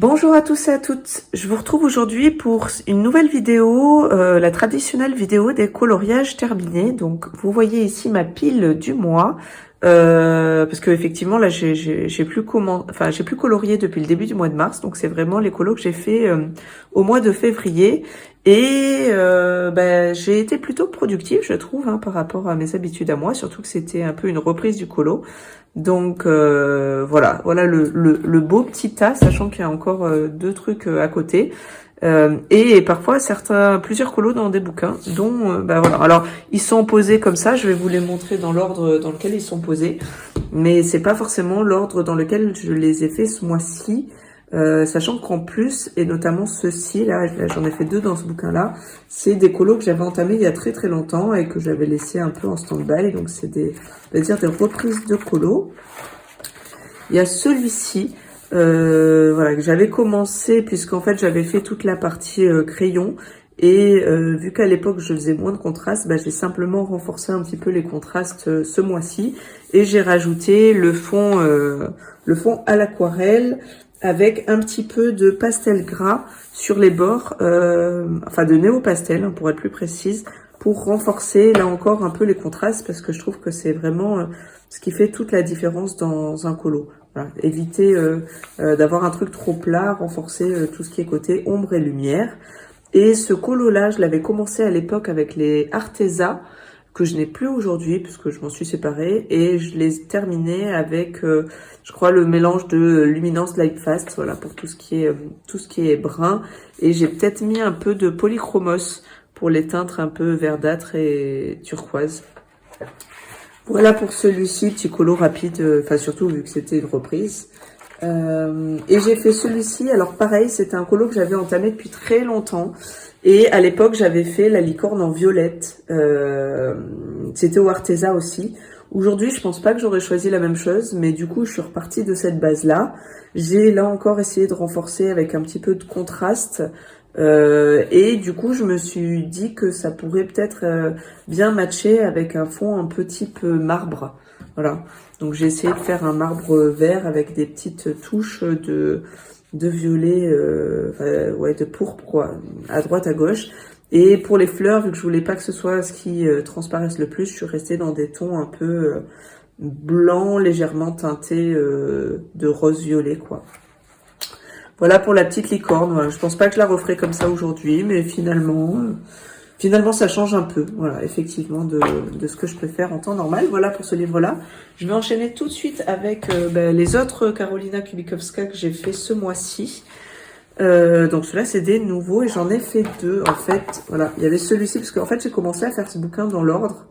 Bonjour à tous et à toutes, je vous retrouve aujourd'hui pour une nouvelle vidéo, la traditionnelle vidéo des coloriages terminés. Donc vous voyez ici ma pile du mois, parce que effectivement là j'ai plus colorié depuis le début du mois de mars, donc c'est vraiment les colos que j'ai fait au mois de février. Et j'ai été plutôt productive, je trouve, par rapport à mes habitudes à moi, surtout que c'était un peu une reprise du colo. Donc voilà le beau petit tas, sachant qu'il y a encore deux trucs à côté. Et parfois plusieurs colos dans des bouquins, dont voilà. Alors ils sont posés comme ça, je vais vous les montrer dans l'ordre dans lequel ils sont posés, mais c'est pas forcément l'ordre dans lequel je les ai fait ce mois-ci. Sachant qu'en plus, et notamment ceux-ci, là j'en ai fait deux dans ce bouquin-là, c'est des colos que j'avais entamés il y a très très longtemps et que j'avais laissé un peu en stand-by, donc c'est des reprises de colos. Il y a celui-ci, voilà, que j'avais commencé, puisqu'en fait j'avais fait toute la partie crayon, et vu qu'à l'époque je faisais moins de contrastes, j'ai simplement renforcé un petit peu les contrastes ce mois-ci, et j'ai rajouté le fond à l'aquarelle, avec un petit peu de pastel gras sur les bords, de néo-pastel, pour être plus précise, pour renforcer là encore un peu les contrastes, parce que je trouve que c'est vraiment ce qui fait toute la différence dans un colo. Voilà. Éviter d'avoir un truc trop plat, renforcer tout ce qui est côté ombre et lumière. Et ce colo-là, je l'avais commencé à l'époque avec les Arteza, que je n'ai plus aujourd'hui puisque je m'en suis séparée, et je les ai terminés avec je crois le mélange de Luminance Light Fast, voilà, pour tout ce qui est brun, et j'ai peut-être mis un peu de polychromos pour les teintes un peu verdâtres et turquoise. Voilà pour celui-ci, petit colo rapide, surtout vu que c'était une reprise. Et j'ai fait celui-ci, alors pareil, c'était un colo que j'avais entamé depuis très longtemps. Et à l'époque, j'avais fait la licorne en violette. C'était au Arteza aussi. Aujourd'hui, je pense pas que j'aurais choisi la même chose, mais du coup, je suis repartie de cette base-là. J'ai là encore essayé de renforcer avec un petit peu de contraste. Et du coup, je me suis dit que ça pourrait peut-être bien matcher avec un fond un peu type marbre. Voilà. Donc, j'ai essayé de faire un marbre vert avec des petites touches de violet, de pourpre, quoi, à droite, à gauche. Et pour les fleurs, vu que je voulais pas que ce soit ce qui transparaisse le plus, je suis restée dans des tons un peu blancs, légèrement teintés de rose-violet, quoi. Voilà pour la petite licorne. Voilà. Je pense pas que je la referai comme ça aujourd'hui, mais finalement, ça change un peu, voilà, effectivement, de ce que je peux faire en temps normal. Voilà pour ce livre-là. Je vais enchaîner tout de suite avec les autres Karolina Kubikowska que j'ai fait ce mois-ci. Donc ceux-là, c'est des nouveaux, et j'en ai fait deux, en fait. Voilà, il y avait celui-ci, parce qu'en fait, j'ai commencé à faire ce bouquin dans l'ordre.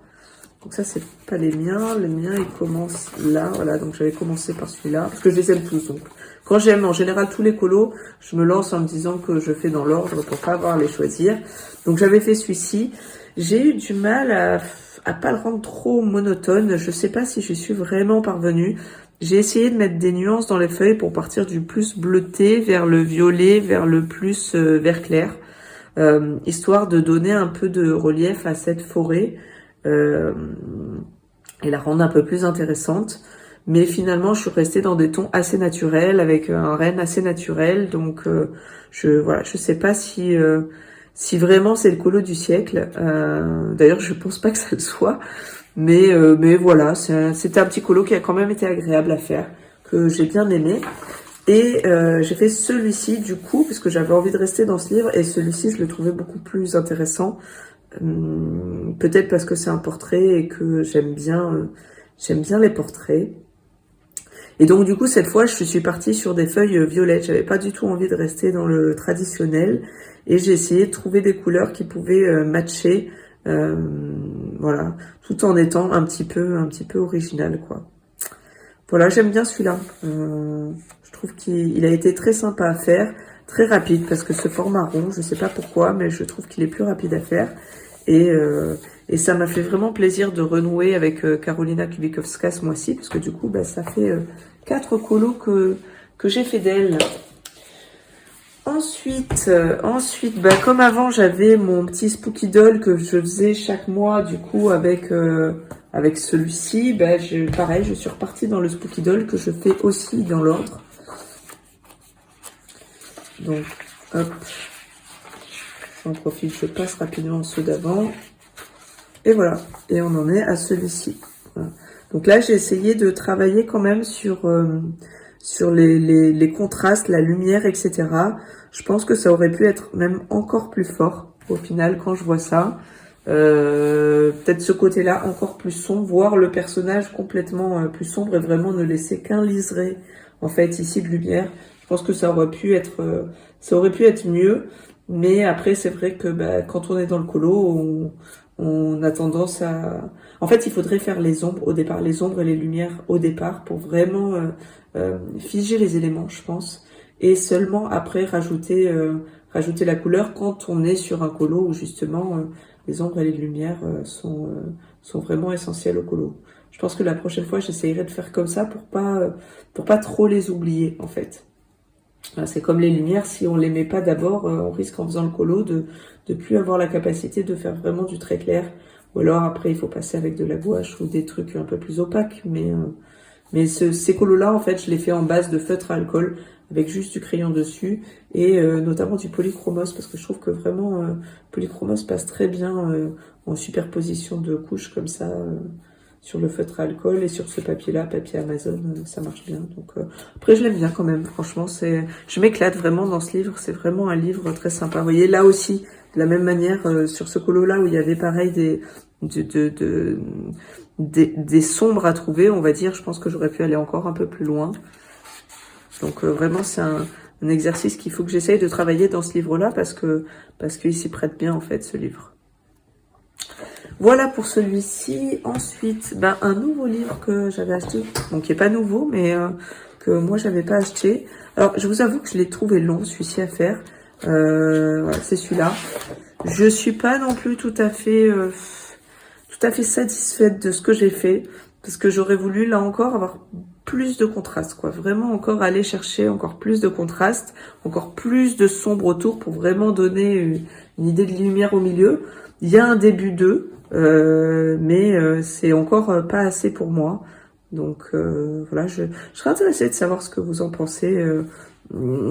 Donc ça, c'est pas les miens. Les miens, ils commencent là, voilà. Donc j'avais commencé par celui-là, parce que je les aime tous, donc. Quand j'aime en général tous les colos, je me lance en me disant que je fais dans l'ordre pour pas avoir à les choisir. Donc j'avais fait celui-ci. J'ai eu du mal à pas le rendre trop monotone. Je sais pas si je suis vraiment parvenue. J'ai essayé de mettre des nuances dans les feuilles pour partir du plus bleuté vers le violet, vers le plus vert clair. Histoire de donner un peu de relief à cette forêt et la rendre un peu plus intéressante. Mais finalement, je suis restée dans des tons assez naturels, avec un renne assez naturel. Donc, je sais pas si vraiment c'est le colo du siècle. D'ailleurs, je pense pas que ça le soit. Mais voilà, c'était un petit colo qui a quand même été agréable à faire, que j'ai bien aimé. Et j'ai fait celui-ci du coup, parce que j'avais envie de rester dans ce livre. Et celui-ci, je le trouvais beaucoup plus intéressant. Peut-être parce que c'est un portrait et que j'aime bien les portraits. Et donc du coup cette fois je suis partie sur des feuilles violettes. J'avais pas du tout envie de rester dans le traditionnel, et j'ai essayé de trouver des couleurs qui pouvaient matcher, voilà, tout en étant un petit peu original, quoi. Voilà, j'aime bien celui-là. Je trouve qu'il a été très sympa à faire, très rapide, parce que ce format rond, je sais pas pourquoi, mais je trouve qu'il est plus rapide à faire. Et ça m'a fait vraiment plaisir de renouer avec Karolina Kubikowska ce mois-ci, parce que du coup, ça fait 4 colos que j'ai fait d'elle. Ensuite, comme avant, j'avais mon petit Spooky Doll que je faisais chaque mois, du coup, avec celui-ci. Pareil, je suis repartie dans le Spooky Doll que je fais aussi dans l'ordre. Donc, hop, j'en profite, je passe rapidement ceux d'avant. Et voilà, et on en est à celui-ci. Voilà. Donc là, j'ai essayé de travailler quand même sur les contrastes, la lumière, etc. Je pense que ça aurait pu être même encore plus fort au final quand je vois ça. Peut-être ce côté-là encore plus sombre, voir le personnage complètement plus sombre et vraiment ne laisser qu'un liseré en fait ici de lumière. Je pense que ça aurait pu être mieux, mais après c'est vrai que quand on est dans le colo, on a tendance à... En fait, il faudrait faire les ombres au départ, les ombres et les lumières au départ pour vraiment figer les éléments, je pense, et seulement après rajouter la couleur quand on est sur un colo où justement les ombres et les lumières sont vraiment essentielles au colo. Je pense que la prochaine fois, j'essayerai de faire comme ça pour pas trop les oublier, en fait. C'est comme les lumières, si on les met pas d'abord, on risque en faisant le colo de plus avoir la capacité de faire vraiment du très clair. Ou alors après, il faut passer avec de la gouache ou des trucs un peu plus opaques. Mais ces colos-là, en fait, je les fais en base de feutre à alcool avec juste du crayon dessus et notamment du polychromos parce que je trouve que vraiment polychromos passe très bien en superposition de couches comme ça sur le feutre à alcool et sur ce papier-là, papier Amazon, ça marche bien. Donc après, je l'aime bien quand même. Franchement, je m'éclate vraiment dans ce livre. C'est vraiment un livre très sympa. Vous voyez, là aussi, de la même manière, sur ce colo-là où il y avait pareil des sombres à trouver, on va dire. Je pense que j'aurais pu aller encore un peu plus loin. Donc vraiment, c'est un exercice qu'il faut que j'essaye de travailler dans ce livre-là parce qu'il s'y prête bien en fait, ce livre. Voilà pour celui-ci. Ensuite, un nouveau livre que j'avais acheté, donc qui est pas nouveau, mais que moi j'avais pas acheté. Alors, je vous avoue que je l'ai trouvé long, celui-ci à faire. Voilà, c'est celui-là. Je suis pas non plus tout à fait satisfaite de ce que j'ai fait, parce que j'aurais voulu là encore avoir plus de contraste, quoi. Vraiment encore aller chercher encore plus de contraste, encore plus de sombre autour pour vraiment donner une idée de lumière au milieu. Il y a un début d'eux, mais c'est encore pas assez pour moi. Donc voilà, je serais intéressée de savoir ce que vous en pensez.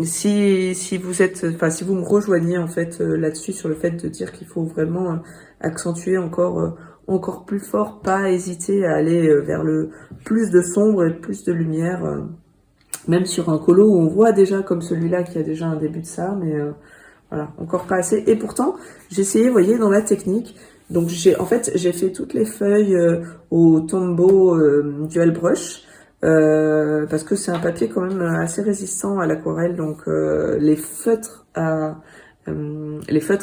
Si vous me rejoignez en fait là-dessus sur le fait de dire qu'il faut vraiment accentuer encore plus fort, pas hésiter à aller vers le plus de sombre et plus de lumière, même sur un colo où on voit déjà comme celui-là qui a déjà un début de ça, mais voilà, encore pas assez. Et pourtant, j'ai essayé, vous voyez, dans la technique, donc j'ai fait toutes les feuilles au Tombow Dual Brush, parce que c'est un papier quand même assez résistant à l'aquarelle, donc les feutres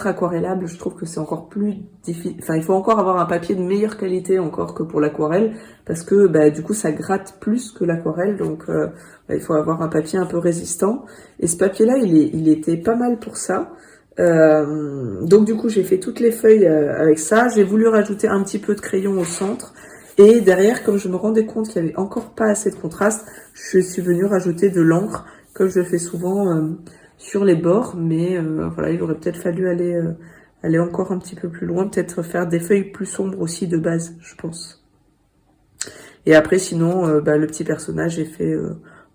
aquarellables, je trouve que c'est encore plus difficile. Enfin, il faut encore avoir un papier de meilleure qualité encore que pour l'aquarelle, parce que du coup ça gratte plus que l'aquarelle, donc il faut avoir un papier un peu résistant. Et ce papier-là, il était pas mal pour ça. Donc du coup j'ai fait toutes les feuilles avec ça. J'ai voulu rajouter un petit peu de crayon au centre. Et derrière, comme je me rendais compte qu'il n'y avait encore pas assez de contraste, je suis venue rajouter de l'encre, comme je le fais souvent sur les bords. Mais voilà, il aurait peut-être fallu aller encore un petit peu plus loin, peut-être faire des feuilles plus sombres aussi de base, je pense. Et après, sinon, le petit personnage est fait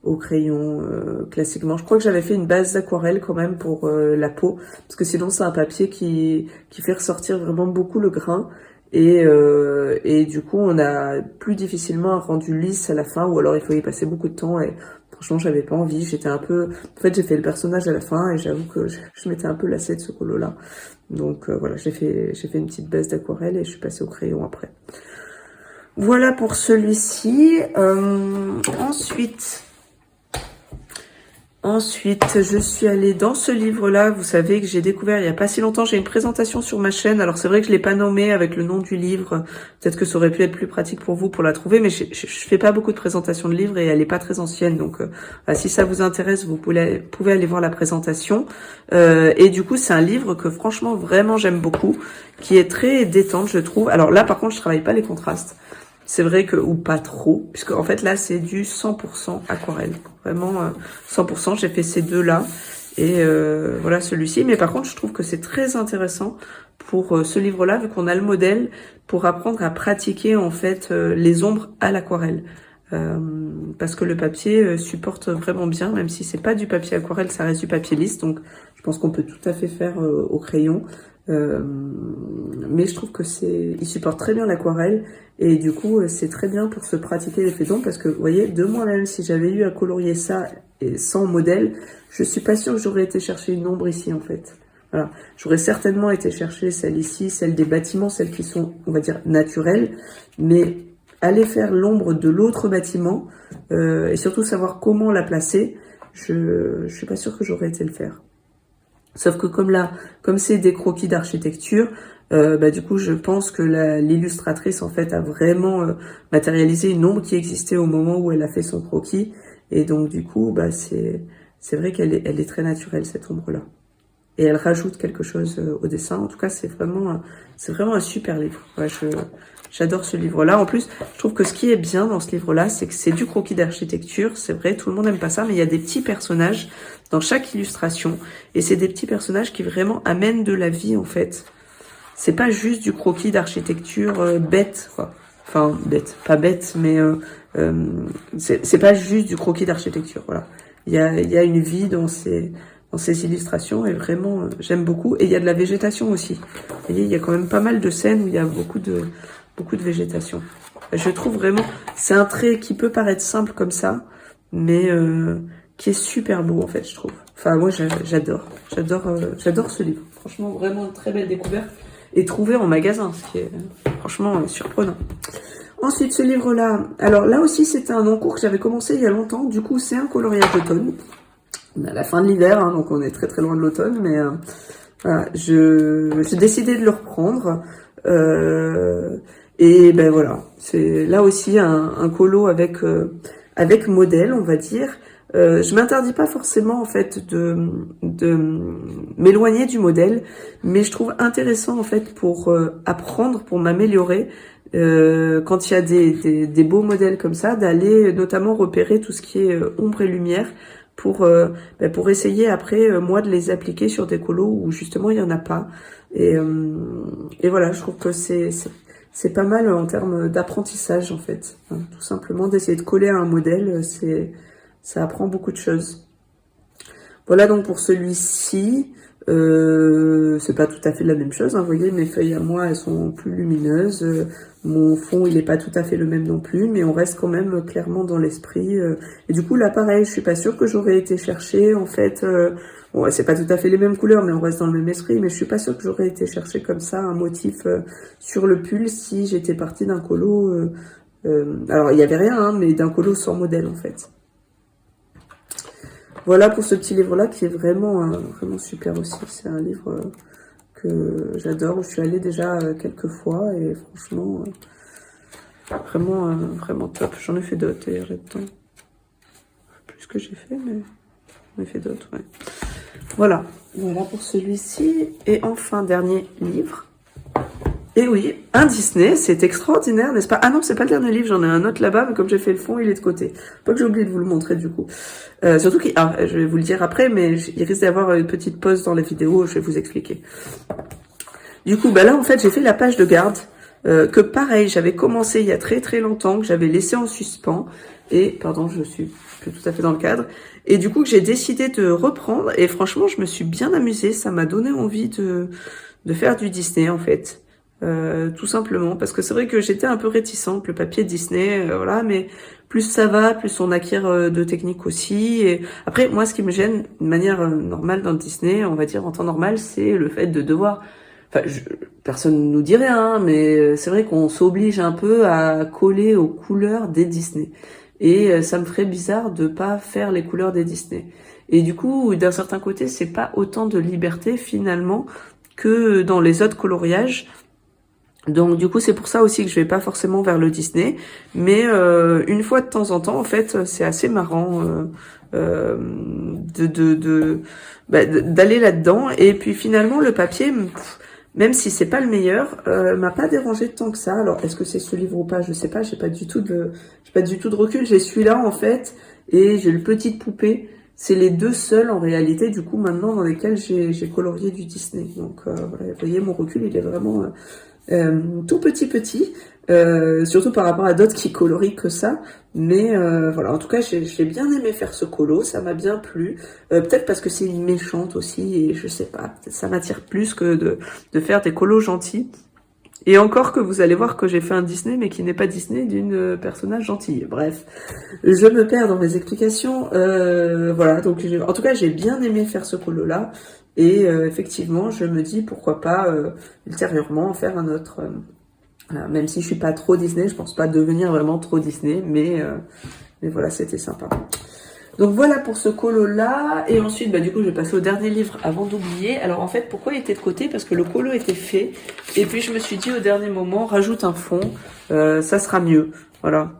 au crayon classiquement. Je crois que j'avais fait une base d'aquarelle quand même pour la peau, parce que sinon c'est un papier qui fait ressortir vraiment beaucoup le grain. Et du coup, on a plus difficilement un rendu lisse à la fin, ou alors il faut y passer beaucoup de temps. Et franchement, j'avais pas envie. J'étais un peu... En fait, j'ai fait le personnage à la fin, et j'avoue que je m'étais un peu lassée de ce colo-là. Donc voilà, j'ai fait une petite base d'aquarelle et je suis passée au crayon après. Voilà pour celui-ci. Ensuite, je suis allée dans ce livre-là. Vous savez que j'ai découvert il n'y a pas si longtemps. J'ai une présentation sur ma chaîne. Alors c'est vrai que je l'ai pas nommé avec le nom du livre. Peut-être que ça aurait pu être plus pratique pour vous pour la trouver. Mais je fais pas beaucoup de présentations de livres et elle est pas très ancienne. Donc si ça vous intéresse, vous pouvez aller voir la présentation. Et du coup, c'est un livre que franchement vraiment j'aime beaucoup, qui est très détente, je trouve. Alors là, par contre, je travaille pas les contrastes. C'est vrai que, ou pas trop, puisque en fait là c'est du 100% aquarelle. Vraiment 100%, j'ai fait ces deux-là. Et voilà celui-ci. Mais par contre, je trouve que c'est très intéressant pour ce livre-là, vu qu'on a le modèle, pour apprendre à pratiquer en fait les ombres à l'aquarelle. parce que le papier supporte vraiment bien, même si c'est pas du papier aquarelle, ça reste du papier lisse, donc je pense qu'on peut tout à fait faire au crayon. Mais je trouve que il supporte très bien l'aquarelle, et du coup c'est très bien pour se pratiquer l'effet d'ombre, parce que vous voyez, de moi-même, si j'avais eu à colorier ça et sans modèle, je suis pas sûre que j'aurais été chercher une ombre ici en fait. Voilà, j'aurais certainement été chercher celle ici, celle des bâtiments, celles qui sont, on va dire, naturelles, mais aller faire l'ombre de l'autre bâtiment, et surtout savoir comment la placer, je suis pas sûre que j'aurais été le faire. Sauf que comme c'est des croquis d'architecture, du coup, je pense que l'illustratrice, en fait, a vraiment matérialisé une ombre qui existait au moment où elle a fait son croquis. Et donc, du coup, c'est vrai qu'elle est très naturelle, cette ombre-là. Et elle rajoute quelque chose au dessin. En tout cas, c'est vraiment un super livre. Ouais, j'adore ce livre-là. En plus, je trouve que ce qui est bien dans ce livre-là, c'est que c'est du croquis d'architecture. C'est vrai, tout le monde n'aime pas ça, mais il y a des petits personnages dans chaque illustration. Et c'est des petits personnages qui vraiment amènent de la vie, en fait. C'est pas juste du croquis d'architecture bête, quoi. Enfin, bête, pas bête, mais c'est pas juste du croquis d'architecture, voilà. Il y a une vie dans ces illustrations, et vraiment, j'aime beaucoup. Et il y a de la végétation aussi. Vous voyez, il y a quand même pas mal de scènes où il y a beaucoup de végétation. Je trouve vraiment, c'est un trait qui peut paraître simple comme ça, mais qui est super beau en fait, je trouve. Enfin, moi, j'adore ce livre. Franchement, vraiment une très belle découverte, et trouvé en magasin, ce qui est franchement surprenant. Ensuite, ce livre-là, alors là aussi, c'était un encours que j'avais commencé il y a longtemps. Du coup, c'est un coloriage d'automne. On est à la fin de l'hiver, hein, donc on est très très loin de l'automne, mais voilà, j'ai décidé de le reprendre. Et ben voilà, c'est là aussi un colo avec modèle, on va dire. Je m'interdis pas forcément en fait de m'éloigner du modèle, mais je trouve intéressant en fait pour apprendre, pour m'améliorer, quand il y a des beaux modèles comme ça, d'aller notamment repérer tout ce qui est ombre et lumière, pour essayer après moi de les appliquer sur des colos où justement il y en a pas. Et voilà, je trouve que c'est pas mal en termes d'apprentissage en fait, hein, tout simplement d'essayer de coller à un modèle, ça apprend beaucoup de choses. Voilà donc pour celui-ci. C'est pas tout à fait la même chose, hein, vous voyez, mes feuilles à moi, elles sont plus lumineuses, mon fond, il est pas tout à fait le même non plus, mais on reste quand même clairement dans l'esprit, et du coup, là, pareil, je suis pas sûre que j'aurais été chercher, en fait, bon, c'est pas tout à fait les mêmes couleurs, mais on reste dans le même esprit, mais je suis pas sûre que j'aurais été chercher comme ça un motif sur le pull si j'étais partie d'un colo, alors il y avait rien, hein, mais d'un colo sans modèle, en fait. Voilà pour ce petit livre-là qui est vraiment super aussi. C'est un livre que j'adore, où je suis allée déjà quelques fois, et franchement, vraiment top. J'en ai fait d'autres d'ailleurs là-dedans. Plus que j'ai fait, mais j'en ai fait d'autres, ouais. Voilà pour celui-ci. Et enfin, dernier livre. Et oui, un Disney, c'est extraordinaire, n'est-ce pas? Ah non, c'est pas le dernier livre, j'en ai un autre là-bas, mais comme j'ai fait le fond, il est de côté. Pas que j'ai oublié de vous le montrer du coup. Surtout je vais vous le dire après, mais il risque d'y avoir une petite pause dans la vidéo, je vais vous expliquer. Du coup, là en fait, j'ai fait la page de garde, que pareil, j'avais commencé il y a très très longtemps, que j'avais laissé en suspens, et, pardon, je suis plus tout à fait dans le cadre, et du coup, que j'ai décidé de reprendre, et franchement, je me suis bien amusée, ça m'a donné envie de faire du Disney en fait. Tout simplement, parce que c'est vrai que j'étais un peu réticente, le papier Disney, voilà, mais plus ça va, plus on acquiert de techniques aussi. Et après, moi, ce qui me gêne, de manière normale dans le Disney, on va dire en temps normal, c'est le fait de devoir, enfin, personne nous dit rien, mais c'est vrai qu'on s'oblige un peu à coller aux couleurs des Disney. Et ça me ferait bizarre de pas faire les couleurs des Disney. Et du coup, d'un certain côté, c'est pas autant de liberté finalement que dans les autres coloriages. Donc du coup, c'est pour ça aussi que je vais pas forcément vers le Disney, mais une fois de temps en temps, en fait, c'est assez marrant d'aller là-dedans. Et puis finalement, le papier, même si c'est pas le meilleur, m'a pas dérangé tant que ça. Alors, est-ce que c'est ce livre ou pas? Je sais pas. J'ai pas du tout de recul. J'ai celui-là en fait, et j'ai le Petite Poupée. C'est les deux seuls en réalité, du coup, maintenant dans lesquels j'ai colorié du Disney. Donc voilà, vous voyez, mon recul, il est tout petit, surtout par rapport à d'autres qui colorient que ça. Mais voilà, en tout cas, j'ai bien aimé faire ce colo, ça m'a bien plu. Peut-être parce que c'est une méchante aussi, et je sais pas, peut-être ça m'attire plus que de faire des colos gentils. Et encore que vous allez voir que j'ai fait un Disney, mais qui n'est pas Disney d'une personnage gentille. Bref, je me perds dans mes explications. Voilà, donc en tout cas, j'ai bien aimé faire ce colo-là. Et effectivement, je me dis pourquoi pas ultérieurement faire un autre. Voilà, même si je suis pas trop Disney, je pense pas devenir vraiment trop Disney, mais voilà, c'était sympa. Donc voilà pour ce colo là, et ensuite bah du coup je vais passer au dernier livre avant d'oublier. Alors en fait pourquoi il était de côté? Parce que le colo était fait, et puis je me suis dit au dernier moment rajoute un fond, ça sera mieux. Voilà,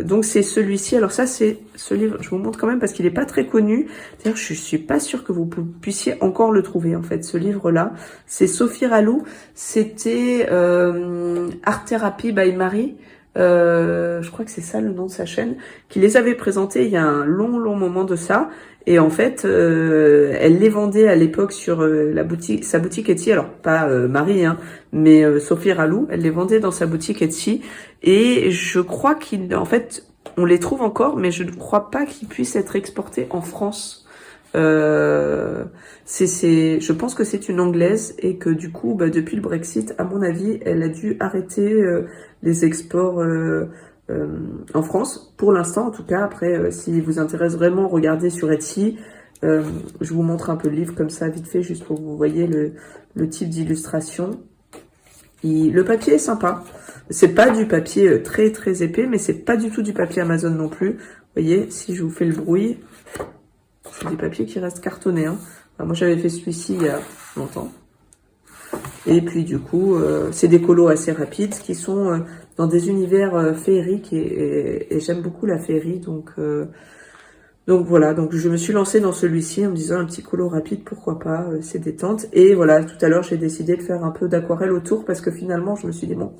donc c'est celui-ci. Alors ça c'est ce livre, je vous montre quand même parce qu'il est pas très connu. D'ailleurs je suis pas sûre que vous puissiez encore le trouver en fait. Ce livre là, c'est Sophie Ralou, c'était Art Therapy by Marie. Je crois que c'est ça le nom de sa chaîne, qui les avait présentés il y a un long moment de ça, et en fait elle les vendait à l'époque sur sa boutique Etsy, alors pas Marie hein, mais Sophie Ralou, elle les vendait dans sa boutique Etsy, et je crois en fait on les trouve encore, mais je ne crois pas qu'ils puissent être exportés en France. Je pense que c'est une anglaise, et que du coup, bah, depuis le Brexit, à mon avis, elle a dû arrêter les exports en France, pour l'instant en tout cas. Après, si vous intéresse vraiment, regardez sur Etsy. Je vous montre un peu le livre comme ça, vite fait, juste pour que vous voyez le type d'illustration. Le papier est sympa. C'est pas du papier très épais, mais c'est pas du tout du papier Amazon non plus. Vous voyez, si je vous fais le bruit, c'est des papiers qui restent cartonnés. Hein. Enfin, moi, j'avais fait celui-ci il y a longtemps. Et puis, du coup, c'est des colos assez rapides qui sont dans des univers féeriques. Et j'aime beaucoup la féerie. Donc voilà. Donc, je me suis lancée dans celui-ci en me disant un petit colo rapide, pourquoi pas, c'est détente. Et voilà, tout à l'heure, j'ai décidé de faire un peu d'aquarelle autour parce que finalement, je me suis dit, bon,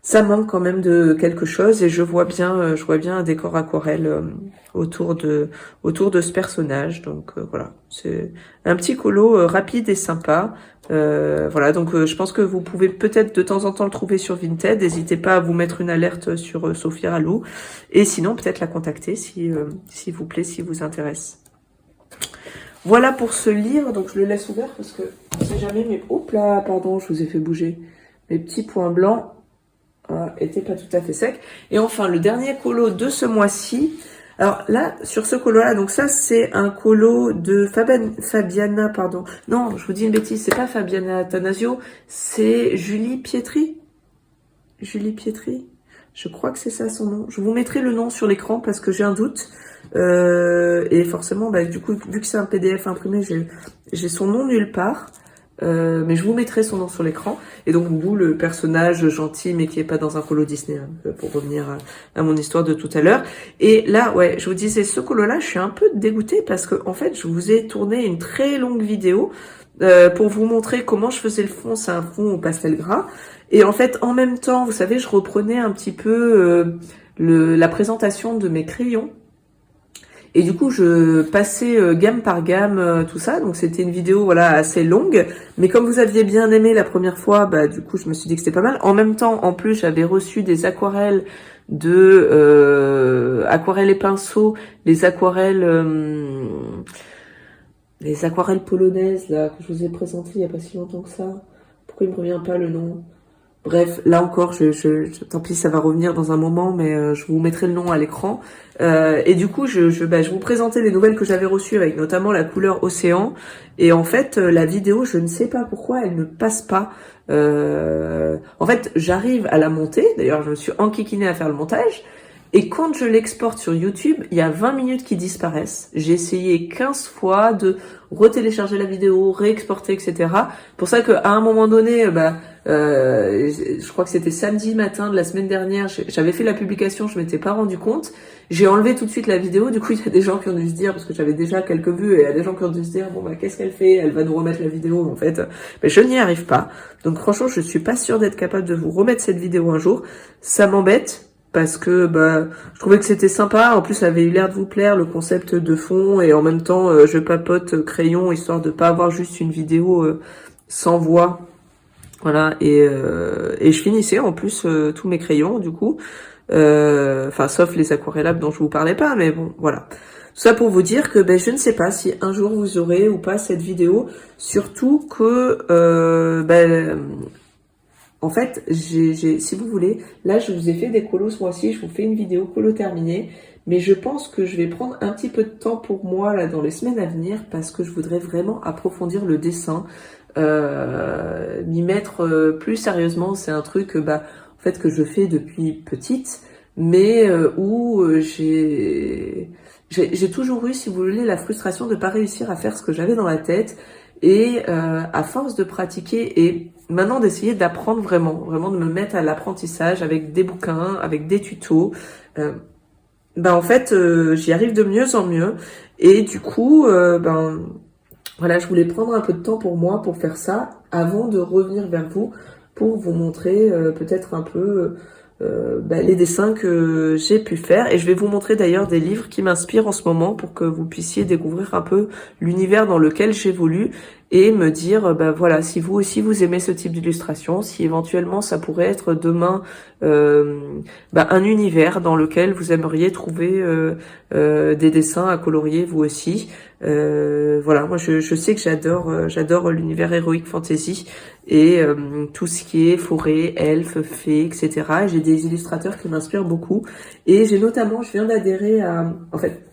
ça manque quand même de quelque chose, et je vois bien un décor aquarelle autour de ce personnage. Donc voilà, c'est un petit colo rapide et sympa. Voilà, donc je pense que vous pouvez peut-être de temps en temps le trouver sur Vinted. N'hésitez pas à vous mettre une alerte sur Sophie Ralou, et sinon peut-être la contacter s'il vous plaît, si vous intéresse. Voilà pour ce livre, donc je le laisse ouvert parce que on sait jamais. Mais hop là, pardon, je vous ai fait bouger. Mes petits points blancs était pas tout à fait sec. Et enfin, le dernier colo de ce mois-ci. Alors là, sur ce colo-là, donc ça, c'est un colo de Fabiana, pardon. Non, je vous dis une bêtise, c'est pas Fabiana Attanasio, c'est Julie Pietri. Julie Pietri. Je crois que c'est ça son nom. Je vous mettrai le nom sur l'écran parce que j'ai un doute. Et forcément, bah, du coup, vu que c'est un PDF imprimé, j'ai son nom nulle part. Mais je vous mettrai son nom sur l'écran. Et donc, vous, le personnage gentil, mais qui est pas dans un colo Disney, hein, pour revenir à mon histoire de tout à l'heure. Et là, ouais, je vous disais, ce colo-là, je suis un peu dégoûtée parce que, en fait, je vous ai tourné une très longue vidéo pour vous montrer comment je faisais le fond. C'est un fond au pastel gras. Et en fait, en même temps, vous savez, je reprenais un petit peu la présentation de mes crayons. Et du coup, je passais gamme par gamme tout ça. Donc, c'était une vidéo voilà assez longue. Mais comme vous aviez bien aimé la première fois, bah du coup, je me suis dit que c'était pas mal. En même temps, en plus, j'avais reçu des aquarelles de aquarelles et pinceaux, les aquarelles polonaises là que je vous ai présentées il y a pas si longtemps que ça. Pourquoi il me revient pas le nom? Bref, là encore, tant pis, ça va revenir dans un moment, mais je vous mettrai le nom à l'écran. Et du coup, je vous présentais les nouvelles que j'avais reçues, avec notamment la couleur océan. Et en fait, la vidéo, je ne sais pas pourquoi, elle ne passe pas. En fait, j'arrive à la monter. D'ailleurs, je me suis enquiquinée à faire le montage. Et quand je l'exporte sur YouTube, il y a 20 minutes qui disparaissent. J'ai essayé 15 fois de retélécharger la vidéo, réexporter, etc. Pour ça qu'à un moment donné, je crois que c'était samedi matin de la semaine dernière, j'avais fait la publication, je m'étais pas rendu compte. J'ai enlevé tout de suite la vidéo. Du coup, il y a des gens qui ont dû se dire, parce que j'avais déjà quelques vues, et il y a des gens qui ont dû se dire, bon qu'est-ce qu'elle fait? Elle va nous remettre la vidéo. En fait, mais je n'y arrive pas. Donc franchement, je suis pas sûre d'être capable de vous remettre cette vidéo un jour. Ça m'embête. Parce que je trouvais que c'était sympa. En plus, ça avait eu l'air de vous plaire, le concept de fond, et en même temps, je papote crayon, histoire de pas avoir juste une vidéo sans voix Voilà, et je finissais en plus tous mes crayons du coup, enfin sauf les aquarellables dont je vous parlais pas, mais bon voilà. Tout ça pour vous dire que je ne sais pas si un jour vous aurez ou pas cette vidéo, surtout que en fait si vous voulez, là je vous ai fait des colos ce mois-ci, je vous fais une vidéo colo terminée, mais je pense que je vais prendre un petit peu de temps pour moi là dans les semaines à venir parce que je voudrais vraiment approfondir le dessin. M'y mettre plus sérieusement, c'est un truc en fait que je fais depuis petite, mais où j'ai toujours eu, si vous voulez, la frustration de pas réussir à faire ce que j'avais dans la tête, et à force de pratiquer et maintenant d'essayer d'apprendre vraiment de me mettre à l'apprentissage avec des bouquins, avec des tutos, en fait j'y arrive de mieux en mieux, et du coup voilà, je voulais prendre un peu de temps pour moi pour faire ça avant de revenir vers vous pour vous montrer peut-être un peu les dessins que j'ai pu faire. Et je vais vous montrer d'ailleurs des livres qui m'inspirent en ce moment pour que vous puissiez découvrir un peu l'univers dans lequel j'évolue et me dire, voilà, si vous aussi vous aimez ce type d'illustration, si éventuellement ça pourrait être demain un univers dans lequel vous aimeriez trouver des dessins à colorier vous aussi. Voilà, moi je sais que j'adore l'univers heroic fantasy et tout ce qui est forêt, elfes, fées, etc. Et j'ai des illustrateurs qui m'inspirent beaucoup, et je viens d'adhérer à, en fait,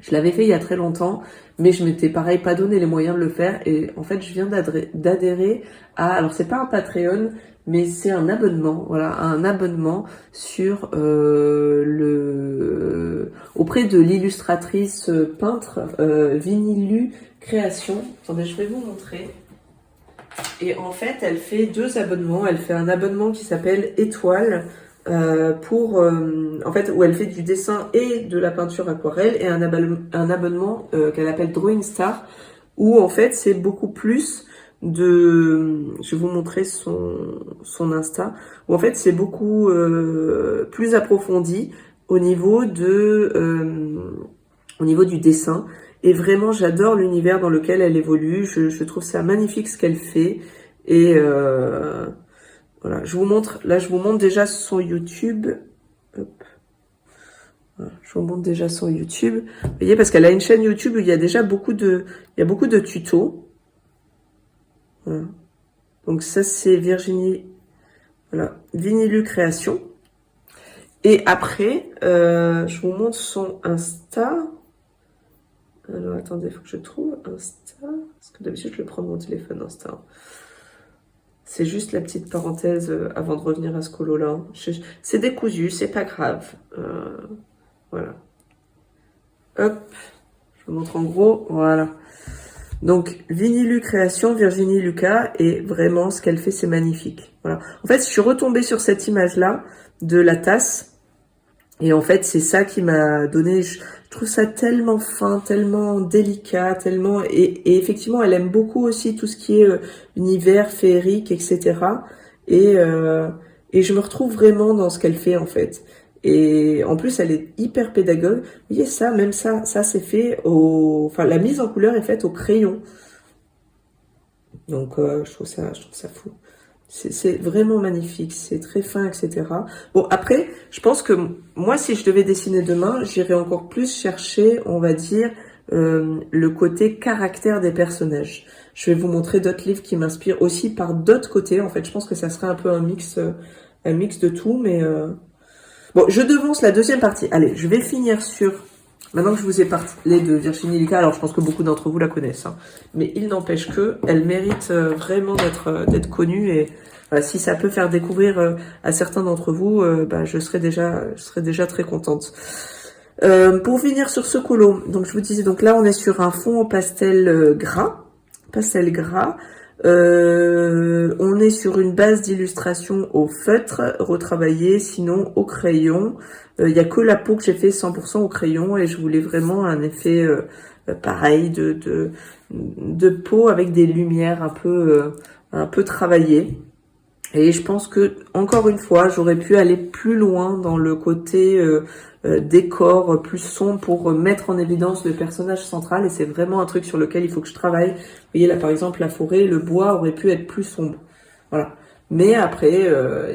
je l'avais fait il y a très longtemps, mais je m'étais pareil pas donné les moyens de le faire, et en fait je viens d'adhérer à, alors c'est pas un Patreon, mais c'est un abonnement, voilà, un abonnement sur auprès de l'illustratrice peintre Vinilu Création. Attendez, je vais vous montrer. Et en fait, elle fait 2 abonnements. Elle fait un abonnement qui s'appelle Étoile, en fait, où elle fait du dessin et de la peinture aquarelle, et un abonnement qu'elle appelle Drawing Star, où en fait c'est beaucoup plus je vais vous montrer son Insta, où en fait c'est beaucoup plus approfondi au niveau au niveau du dessin. Et vraiment, j'adore l'univers dans lequel elle évolue. Je trouve ça magnifique ce qu'elle fait. Et voilà, je vous montre déjà son YouTube. Hop. Voilà, je vous montre déjà son YouTube. Vous voyez, parce qu'elle a une chaîne YouTube où il y a déjà beaucoup de tutos. Voilà. Donc ça, c'est voilà, Vinilu Création. Et après, je vous montre son Insta. Alors attendez, il faut que je trouve Insta. Parce que d'habitude, je le prends de mon téléphone Insta. C'est juste la petite parenthèse avant de revenir à ce colo-là. C'est décousu, c'est pas grave. Voilà. Hop. Je vous montre en gros. Voilà. Donc, Vinilu Création, Virginie Lucas, et vraiment, ce qu'elle fait, c'est magnifique. Voilà. En fait, je suis retombée sur cette image-là de la tasse. Et en fait, c'est ça qui m'a donné... Je trouve ça tellement fin, tellement délicat, tellement... Et effectivement, elle aime beaucoup aussi tout ce qui est univers féerique, etc. Et je me retrouve vraiment dans ce qu'elle fait, en fait. Et en plus, elle est hyper pédagogue. Vous voyez ça, même ça c'est fait Enfin, la mise en couleur est faite au crayon. Donc, je trouve ça fou. C'est vraiment magnifique, c'est très fin, etc. Bon, après, je pense que moi, si je devais dessiner demain, j'irais encore plus chercher, on va dire, le côté caractère des personnages. Je vais vous montrer d'autres livres qui m'inspirent aussi par d'autres côtés. En fait, je pense que ça serait un peu un mix de tout, mais... Bon, je devance la deuxième partie. Allez, je vais finir sur... Maintenant que je vous ai parlé de Virginie Lucas, alors je pense que beaucoup d'entre vous la connaissent, hein, mais il n'empêche que elle mérite vraiment d'être connue, et voilà, si ça peut faire découvrir à certains d'entre vous, je serais déjà très contente. Pour finir sur ce colo, donc je vous disais, donc là on est sur un fond au pastel gras. On est sur une base d'illustration au feutre retravaillée, sinon au crayon. Il y a que la peau que j'ai fait 100% au crayon, et je voulais vraiment un effet pareil de peau avec des lumières un peu travaillées. Et je pense que, encore une fois, j'aurais pu aller plus loin dans le côté décor plus sombre pour mettre en évidence le personnage central, et c'est vraiment un truc sur lequel il faut que je travaille. Vous voyez là, par exemple, la forêt, le bois aurait pu être plus sombre. Voilà. Mais après,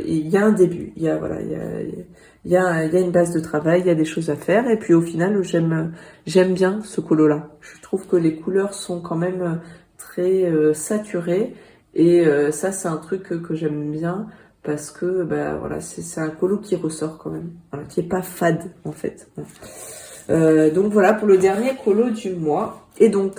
il y a un début. Il y a, voilà, il y a une base de travail, il y a des choses à faire. Et puis au final, j'aime bien ce colo-là. Je trouve que les couleurs sont quand même très saturées. Et ça, c'est un truc que j'aime bien parce que bah, voilà, c'est un colo qui ressort quand même. Voilà, qui est pas fade en fait. Donc voilà pour le dernier colo du mois. Et donc,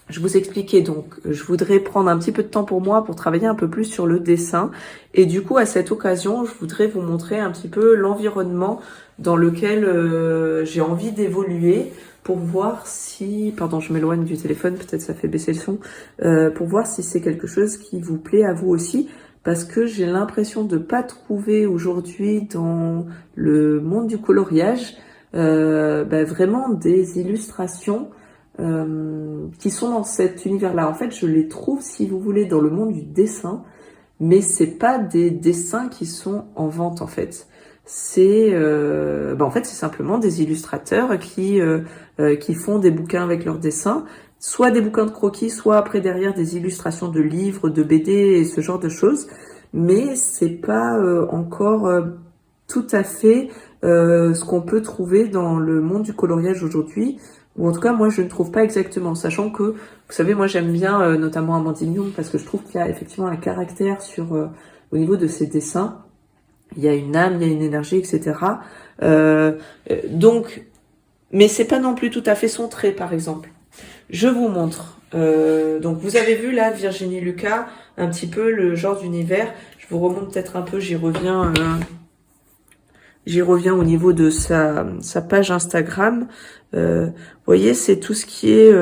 je vous expliquais donc, je voudrais prendre un petit peu de temps pour moi pour travailler un peu plus sur le dessin. Et du coup, à cette occasion, je voudrais vous montrer un petit peu l'environnement dans lequel j'ai envie d'évoluer pour voir si... Pardon, je m'éloigne du téléphone, peut-être ça fait baisser le son. Pour voir si c'est quelque chose qui vous plaît à vous aussi. Parce que j'ai l'impression de pas trouver aujourd'hui dans le monde du coloriage vraiment des illustrations qui sont dans cet univers-là. En fait, je les trouve, si vous voulez, dans le monde du dessin, mais c'est pas des dessins qui sont en vente, en fait. C'est, en fait, c'est simplement des illustrateurs qui font des bouquins avec leurs dessins, soit des bouquins de croquis, soit après derrière des illustrations de livres, de BD et ce genre de choses. Mais c'est pas encore tout à fait ce qu'on peut trouver dans le monde du coloriage aujourd'hui. Ou en tout cas, moi, je ne trouve pas exactement, sachant que, vous savez, moi, j'aime bien notamment Amandine Young parce que je trouve qu'il y a effectivement un caractère au niveau de ses dessins. Il y a une âme, il y a une énergie, etc. Donc, mais c'est pas non plus tout à fait son trait, par exemple. Je vous montre. Donc, vous avez vu là, Virginie Lucas, un petit peu le genre d'univers. Je vous remonte peut-être un peu, j'y reviens. J'y reviens au niveau de sa page Instagram. Voyez, c'est tout ce qui est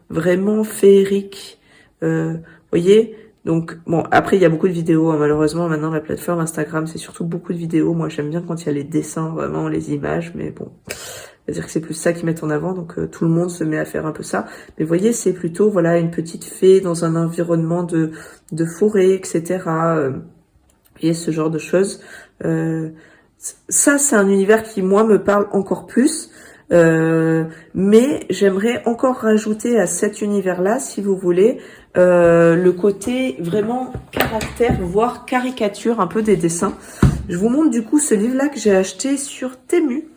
vraiment féerique. Voyez, donc bon, après il y a beaucoup de vidéos. Hein, malheureusement, maintenant la plateforme Instagram, c'est surtout beaucoup de vidéos. Moi, j'aime bien quand il y a les dessins, vraiment les images, mais bon, c'est-à-dire que c'est plus ça qu'ils mettent en avant. Donc tout le monde se met à faire un peu ça. Mais voyez, c'est plutôt voilà une petite fée dans un environnement de forêt, etc. Et ce genre de choses. Ça, c'est un univers qui, moi, me parle encore plus. Mais j'aimerais encore rajouter à cet univers-là, si vous voulez, le côté vraiment caractère, voire caricature un peu des dessins. Je vous montre du coup ce livre-là que j'ai acheté sur Temu.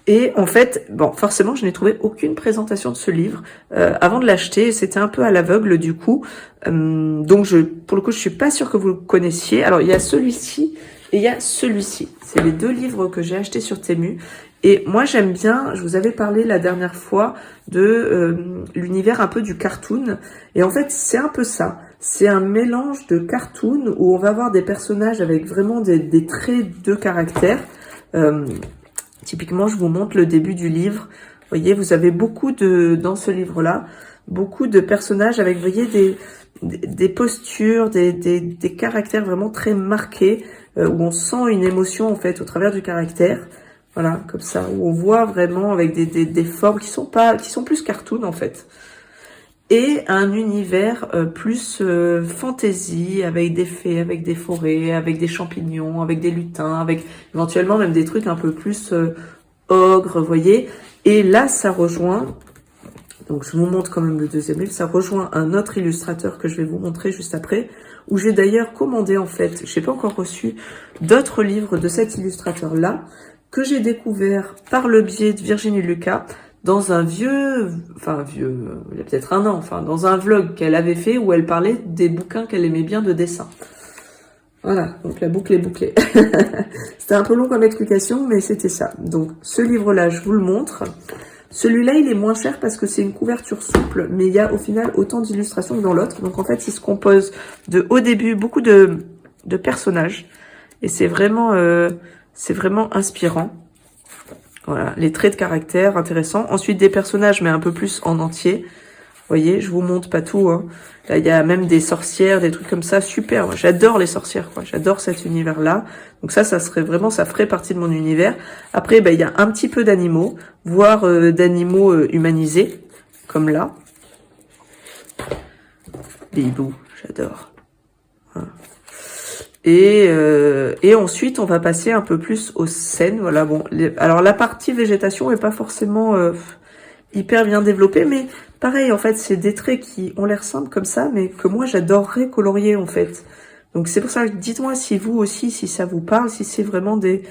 Et en fait, bon, forcément, je n'ai trouvé aucune présentation de ce livre avant de l'acheter. C'était un peu à l'aveugle du coup. Donc, pour le coup, je suis pas sûre que vous le connaissiez. Alors, il y a celui-ci et il y a celui-ci. C'est les deux livres que j'ai achetés sur Temu. Et moi, j'aime bien, je vous avais parlé la dernière fois de l'univers un peu du cartoon. Et en fait, c'est un peu ça. C'est un mélange de cartoon où on va avoir des personnages avec vraiment des traits de caractère. Typiquement, je vous montre le début du livre. Vous voyez, vous avez dans ce livre-là, beaucoup de personnages avec, vous voyez, des postures, des caractères vraiment très marqués, où on sent une émotion, en fait, au travers du caractère. Voilà, comme ça, où on voit vraiment avec des formes qui sont plus cartoon, en fait. Et un univers plus fantasy, avec des fées, avec des forêts, avec des champignons, avec des lutins, avec éventuellement même des trucs un peu plus ogres, vous voyez. Et là, ça rejoint, donc je vous montre quand même le deuxième livre, ça rejoint un autre illustrateur que je vais vous montrer juste après, où j'ai d'ailleurs commandé en fait, je n'ai pas encore reçu d'autres livres de cet illustrateur-là, que j'ai découvert par le biais de Virginie Lucas, dans un il y a peut-être un an, dans un vlog qu'elle avait fait où elle parlait des bouquins qu'elle aimait bien de dessin. Voilà, donc la boucle est bouclée. C'était un peu long comme explication, mais c'était ça. Donc ce livre-là, je vous le montre. Celui-là, il est moins cher parce que c'est une couverture souple, mais il y a au final autant d'illustrations que dans l'autre. Donc en fait, il se compose au début, beaucoup de personnages. Et c'est vraiment inspirant. Voilà, les traits de caractère intéressants. Ensuite, des personnages, mais un peu plus en entier. Vous voyez, je vous montre pas tout. Hein. Là, il y a même des sorcières, des trucs comme ça. Super, j'adore les sorcières, quoi. J'adore cet univers-là. Donc ça ferait partie de mon univers. Après, il y a un petit peu d'animaux, voire d'animaux humanisés, comme là. Des hiboux, j'adore. Voilà. Et ensuite, on va passer un peu plus aux scènes. Voilà, bon. Alors, la partie végétation est pas forcément hyper bien développée, mais pareil, en fait, c'est des traits qui ont l'air simples comme ça, mais que moi, j'adorerais colorier, en fait. Donc c'est pour ça que dites-moi si vous aussi, si ça vous parle, si c'est vraiment des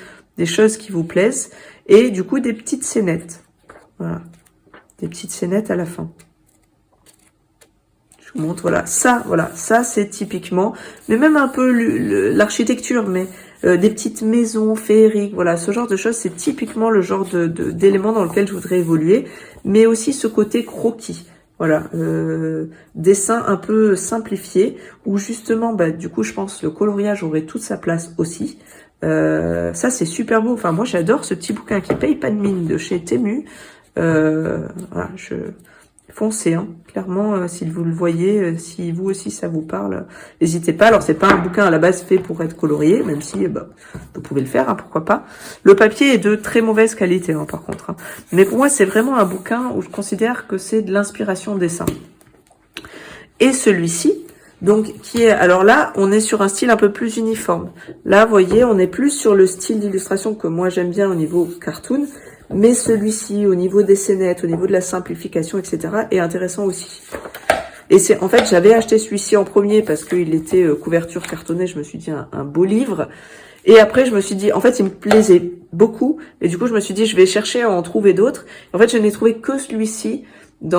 choses qui vous plaisent. Et du coup, des petites scénettes. Voilà. Des petites scénettes à la fin. Je vous montre, voilà. Ça c'est typiquement, mais même un peu l'architecture, mais des petites maisons féeriques, voilà, ce genre de choses, c'est typiquement le genre d'éléments dans lequel je voudrais évoluer, mais aussi ce côté croquis. Voilà, dessin un peu simplifié, où justement, bah, du coup, je pense le coloriage aurait toute sa place aussi. Ça, c'est super beau. Enfin, moi, j'adore ce petit bouquin qui paye pas de mine de chez Temu. Voilà, foncez, hein. Clairement, si vous le voyez, si vous aussi ça vous parle, n'hésitez pas. Alors, c'est pas un bouquin à la base fait pour être colorié, même si bah, vous pouvez le faire, hein, pourquoi pas. Le papier est de très mauvaise qualité, hein, par contre. Hein. Mais pour moi, c'est vraiment un bouquin où je considère que c'est de l'inspiration dessin. Et celui-ci, donc, qui est... Alors là, on est sur un style un peu plus uniforme. Là, vous voyez, on est plus sur le style d'illustration que moi j'aime bien au niveau cartoon. Mais celui-ci, au niveau des scénettes, au niveau de la simplification, etc., est intéressant aussi. Et c'est en fait, j'avais acheté celui-ci en premier parce qu'il était couverture cartonnée. Je me suis dit un beau livre. Et après, je me suis dit, en fait, il me plaisait beaucoup. Et du coup, je me suis dit, je vais chercher à en trouver d'autres. En fait, je n'ai trouvé que celui-ci. Il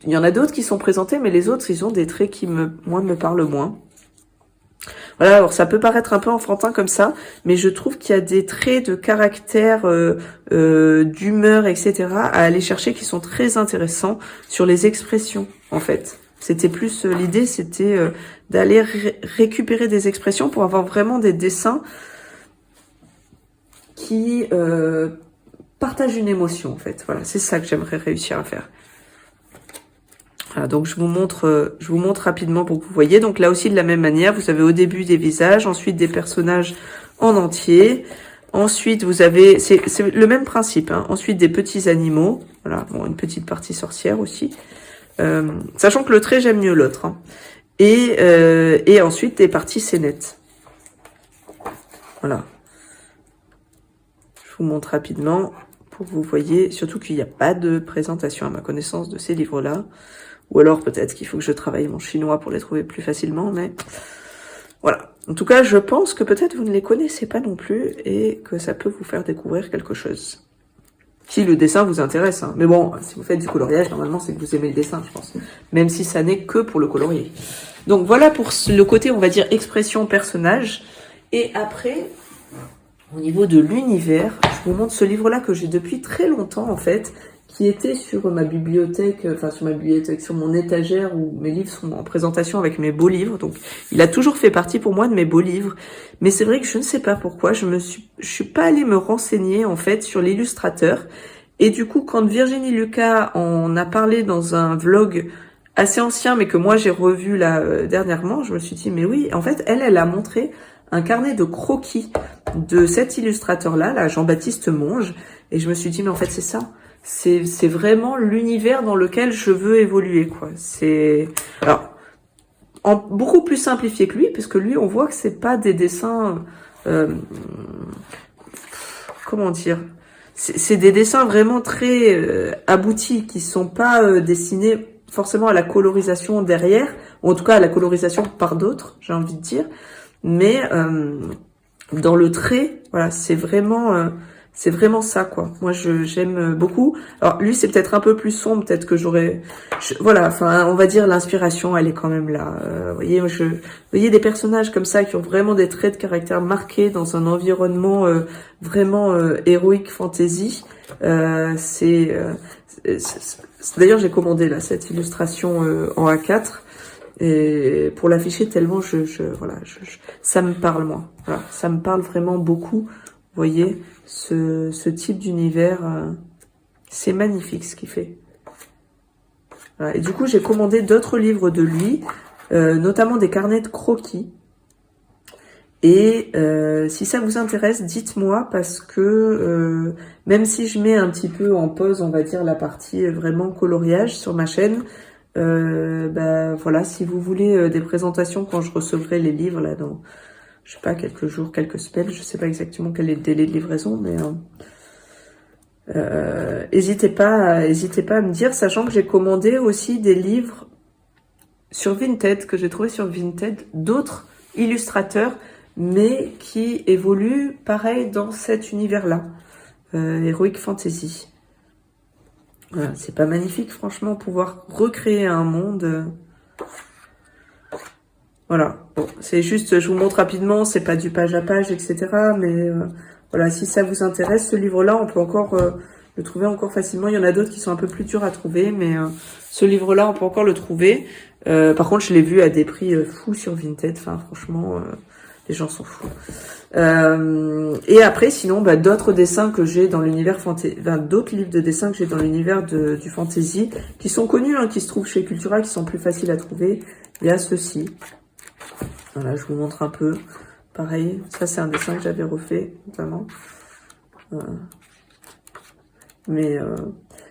y en a d'autres qui sont présentés, mais les autres, ils ont des traits qui moi, me parlent moins. Voilà, alors ça peut paraître un peu enfantin comme ça, mais je trouve qu'il y a des traits de caractère, d'humeur, etc. à aller chercher qui sont très intéressants sur les expressions, en fait. C'était plus, l'idée c'était d'aller récupérer des expressions pour avoir vraiment des dessins qui partagent une émotion, en fait. Voilà, c'est ça que j'aimerais réussir à faire. Voilà, donc je vous montre rapidement pour que vous voyez. Donc là aussi de la même manière, vous avez au début des visages, ensuite des personnages en entier. Ensuite vous avez, c'est le même principe. Hein. Ensuite des petits animaux. Voilà, bon une petite partie sorcière aussi. Sachant que le trait j'aime mieux l'autre. Hein. Et ensuite des parties scénettes. Voilà. Je vous montre rapidement pour que vous voyez. Surtout qu'il n'y a pas de présentation à ma connaissance de ces livres-là. Ou alors peut-être qu'il faut que je travaille mon chinois pour les trouver plus facilement, mais voilà. En tout cas, je pense que peut-être vous ne les connaissez pas non plus et que ça peut vous faire découvrir quelque chose. Si le dessin vous intéresse, hein. Mais bon, si vous faites du coloriage, normalement c'est que vous aimez le dessin, je pense. Même si ça n'est que pour le colorier. Donc voilà pour le côté, on va dire, expression personnage. Et après, au niveau de l'univers, je vous montre ce livre-là que j'ai depuis très longtemps en fait, qui était sur ma bibliothèque, sur mon étagère où mes livres sont en présentation avec mes beaux livres. Donc, il a toujours fait partie pour moi de mes beaux livres. Mais c'est vrai que je ne sais pas pourquoi, je suis pas allée me renseigner, en fait, sur l'illustrateur. Et du coup, quand Virginie Lucas en a parlé dans un vlog assez ancien, mais que moi j'ai revu là, dernièrement, je me suis dit, mais oui, en fait, elle a montré un carnet de croquis de cet illustrateur-là, là, Jean-Baptiste Monge. Et je me suis dit, mais en fait, c'est ça. C'est vraiment l'univers dans lequel je veux évoluer, quoi. C'est alors beaucoup plus simplifié que lui, parce que lui, on voit que c'est pas des dessins, comment dire, c'est des dessins vraiment très aboutis, qui sont pas dessinés forcément à la colorisation derrière, ou en tout cas à la colorisation par d'autres, j'ai envie de dire, mais dans le trait, voilà, c'est vraiment ça, quoi. Moi, j'aime beaucoup. Alors, lui, c'est peut-être un peu plus sombre, peut-être que voilà, enfin, on va dire l'inspiration, elle est quand même là. Vous voyez des personnages comme ça qui ont vraiment des traits de caractère marqués dans un environnement vraiment héroïque fantasy. D'ailleurs, j'ai commandé là cette illustration en A4 et pour l'afficher tellement ça me parle moi. Voilà, ça me parle vraiment beaucoup. Vous voyez, ce type d'univers, c'est magnifique ce qu'il fait. Voilà. Et du coup, j'ai commandé d'autres livres de lui, notamment des carnets de croquis. Et si ça vous intéresse, dites-moi, parce que même si je mets un petit peu en pause, on va dire, la partie vraiment coloriage sur ma chaîne, voilà, si vous voulez des présentations quand je recevrai les livres là dans... je sais pas, quelques jours, quelques semaines, je sais pas exactement quel est le délai de livraison, mais n'hésitez pas à me dire, sachant que j'ai commandé aussi des livres sur Vinted, que j'ai trouvé sur Vinted, d'autres illustrateur, mais qui évolue pareil dans cet univers-là, Heroic Fantasy. Voilà, c'est pas magnifique, franchement, pouvoir recréer un monde. Voilà, bon, c'est juste, je vous montre rapidement, c'est pas du page à page, etc. Mais voilà, si ça vous intéresse, ce livre-là, on peut encore le trouver encore facilement. Il y en a d'autres qui sont un peu plus durs à trouver, mais ce livre-là, on peut encore le trouver. Par contre, je l'ai vu à des prix fous sur Vinted. Enfin, franchement, les gens sont fous. Et après, sinon, bah, d'autres dessins que j'ai dans l'univers fantasy, enfin, d'autres livres de dessins que j'ai dans l'univers du fantasy, qui sont connus, hein, qui se trouvent chez Cultura, qui sont plus faciles à trouver. Il y a ceci. Voilà, je vous montre un peu. Pareil, ça c'est un dessin que j'avais refait, notamment. Mais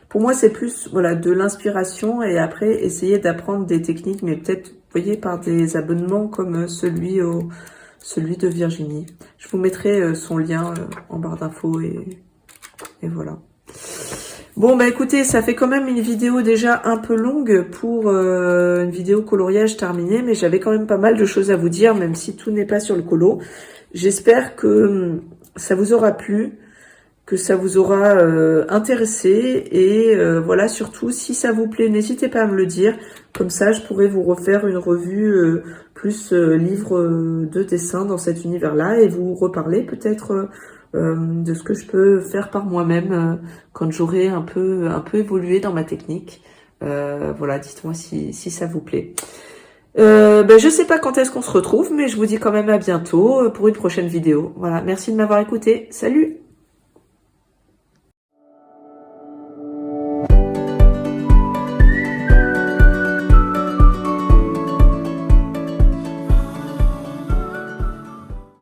pour moi, c'est plus voilà de l'inspiration et après essayer d'apprendre des techniques, mais peut-être, vous voyez, par des abonnements comme celui de Virginie. Je vous mettrai son lien en barre d'infos et voilà. Bon, bah écoutez, ça fait quand même une vidéo déjà un peu longue pour une vidéo coloriage terminée, mais j'avais quand même pas mal de choses à vous dire, même si tout n'est pas sur le colo. J'espère que ça vous aura plu, que ça vous aura intéressé, et voilà, surtout, si ça vous plaît, n'hésitez pas à me le dire, comme ça je pourrais vous refaire une revue plus livre de dessin dans cet univers-là, et vous reparler peut-être de ce que je peux faire par moi-même quand j'aurai un peu évolué dans ma technique. Voilà, dites-moi si ça vous plaît. Ben, je sais pas quand est-ce qu'on se retrouve, mais je vous dis quand même à bientôt pour une prochaine vidéo. Voilà, merci de m'avoir écouté. Salut!